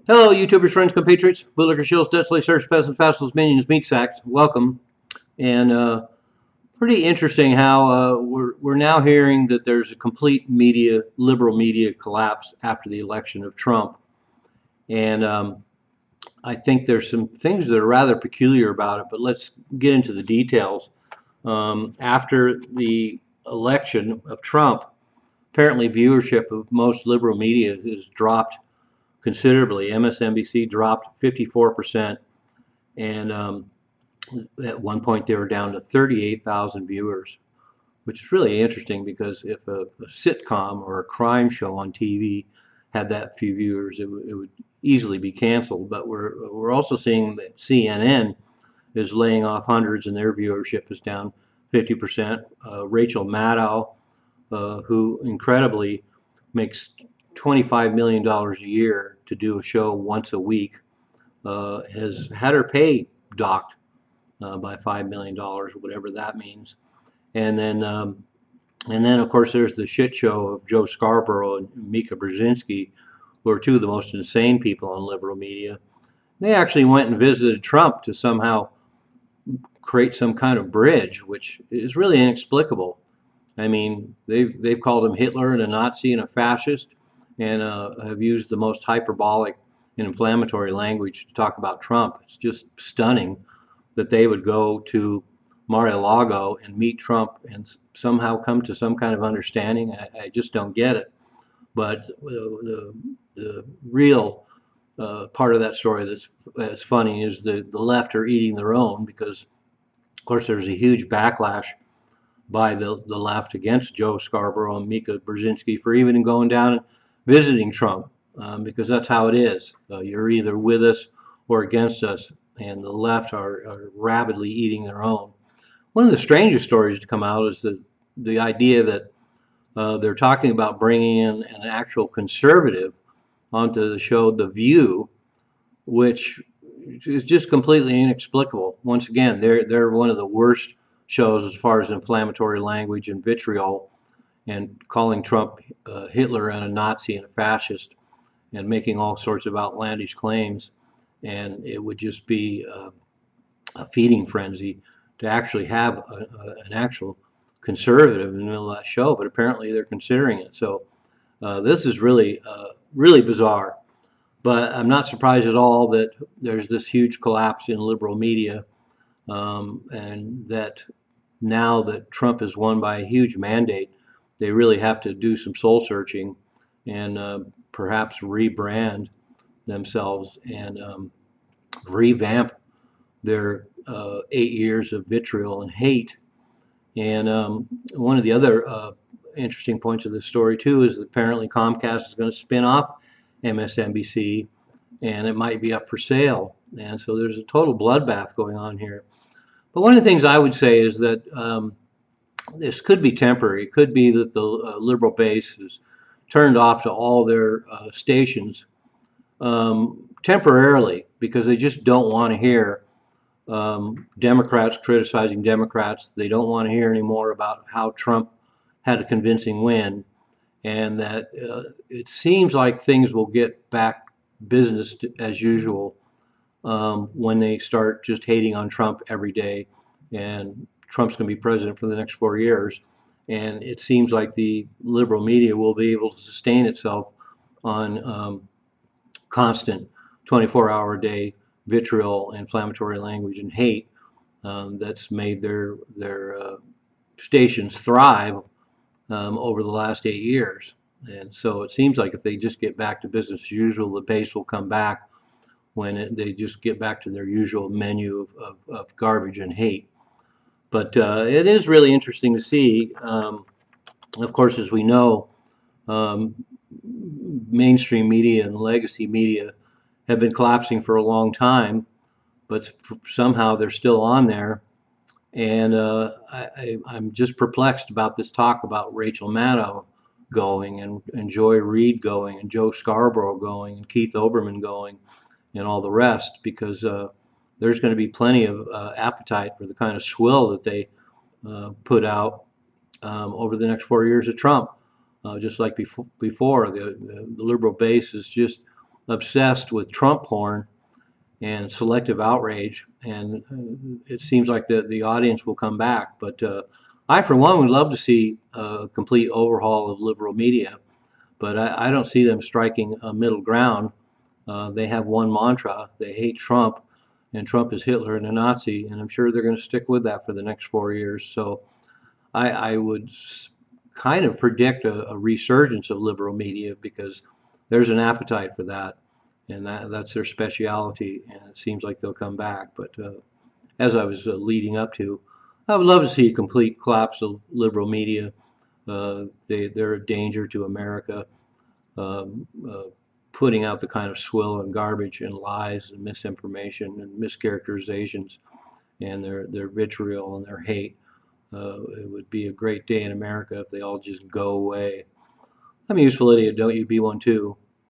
Hello, YouTubers, friends, compatriots, bootlicker, shills, Dutchley, search, peasants, vassals, minions, meat sacks. Welcome. And pretty interesting how we're now hearing that there's a complete liberal media collapse after the election of Trump. And I think there's some things that are rather peculiar about it, but let's get into the details. After the election of Trump, apparently viewership of most liberal media has dropped considerably. MSNBC dropped 54%, and at one point they were down to 38,000 viewers, which is really interesting because if a sitcom or a crime show on TV had that few viewers, it would easily be canceled. But we're also seeing that CNN is laying off hundreds, and their viewership is down 50%. Rachel Maddow, who incredibly makes $25 million a year to do a show once a week, has had her pay docked by $5 million, or whatever that means. And then of course there's the shit show of Joe Scarborough and Mika Brzezinski, who are two of the most insane people on liberal media. They actually went and visited Trump to somehow create some kind of bridge, which is really inexplicable. I mean, they've called him Hitler and a Nazi and a fascist, and have used the most hyperbolic and inflammatory language to talk about Trump. It's just stunning that they would go to Mar-a-Lago and meet Trump and somehow come to some kind of understanding. I just don't get it. But the real part of that story that's funny is the left are eating their own because, of course, there's a huge backlash by the left against Joe Scarborough and Mika Brzezinski for even going down and visiting Trump, because that's how it is. You're either with us or against us, and the left are rapidly eating their own. One of the strangest stories to come out is the idea that they're talking about bringing in an actual conservative onto the show The View, which is just completely inexplicable. Once again, they're one of the worst shows as far as inflammatory language and vitriol, and calling Trump Hitler and a Nazi and a fascist, and making all sorts of outlandish claims. And it would just be a feeding frenzy to actually have an actual conservative in the middle of that show, but apparently they're considering it. So this is really bizarre. But I'm not surprised at all that there's this huge collapse in liberal media, and that now that Trump has won by a huge mandate, they really have to do some soul searching and perhaps rebrand themselves and revamp their 8 years of vitriol and hate. And one of the other interesting points of this story too is that apparently Comcast is going to spin off MSNBC, and it might be up for sale. And so there's a total bloodbath going on here. But one of the things I would say is that this could be temporary. It could be that the liberal base is turned off to all their stations temporarily because they just don't want to hear Democrats criticizing Democrats. They don't want to hear anymore about how Trump had a convincing win, and that it seems like things will get back business as usual when they start just hating on Trump every day, and Trump's going to be president for the next 4 years. And it seems like the liberal media will be able to sustain itself on constant 24-hour-a-day vitriol, inflammatory language, and hate that's made their stations thrive over the last 8 years. And so it seems like if they just get back to business as usual, the base will come back when they just get back to their usual menu of garbage and hate. But it is really interesting to see. Of course, as we know, mainstream media and legacy media have been collapsing for a long time, but somehow they're still on there. And I'm just perplexed about this talk about Rachel Maddow going, and Joy Reid going, and Joe Scarborough going, and Keith Olbermann going, and all the rest, because there's going to be plenty of appetite for the kind of swill that they put out over the next 4 years of Trump. Just like before, the liberal base is just obsessed with Trump porn and selective outrage, and it seems like the audience will come back. But I, for one, would love to see a complete overhaul of liberal media, but I don't see them striking a middle ground. They have one mantra: they hate Trump, and Trump is Hitler and a Nazi, and I'm sure they're going to stick with that for the next 4 years. So I would kind of predict a resurgence of liberal media because there's an appetite for that, and that's their specialty, and it seems like they'll come back. But as I was leading up to, I would love to see a complete collapse of liberal media. They're a danger to America, um, uh, putting out the kind of swill and garbage and lies and misinformation and mischaracterizations and their vitriol and their hate. It would be a great day in America if they all just go away. I'm a useful idiot, don't you? Be one too.